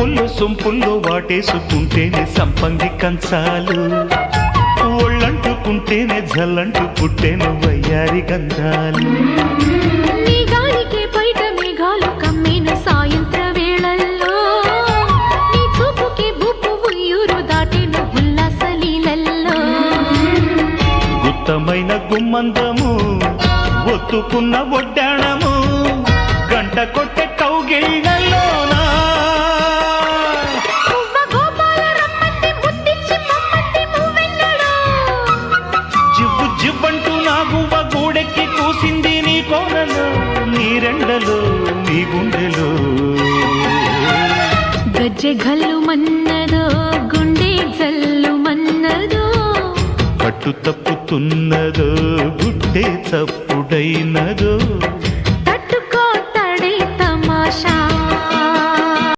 వంపుల్లో సొంపుల్లో వాటేసుకుంటేనే సంపంగి కంచాలు, ఒళ్ళంటుకుంటేనే జల్లంటు పుట్టేను వయ్యారి గంధాలు. నీ గాలికే బయట మేఘాలు కమ్మేన సాయంత్ర వేళల్లో, నీ చూపుకే బుప్పు ఉయ్యూరు దాటేన ఉల్లాస లీలల్లో. గుత్తమైన గుమ్మందము ఒత్తుకున్న ఒడ్డాణము, గంట కొట్టే కౌగిళ్ళలోనా జివ్వు జివ్వంటూ నా గువ్వ గూడెక్కి కూసింది నీ కోనలో, నీ రెండలో నీ గుండెలో. గజ్జె గల్లు మన్నదో గుండె జల్లు మన్నదో, పట్టు తప్పుతున్నదో గుడ్డే చప్పుడైనదో, తట్టుకో తడే తమాషా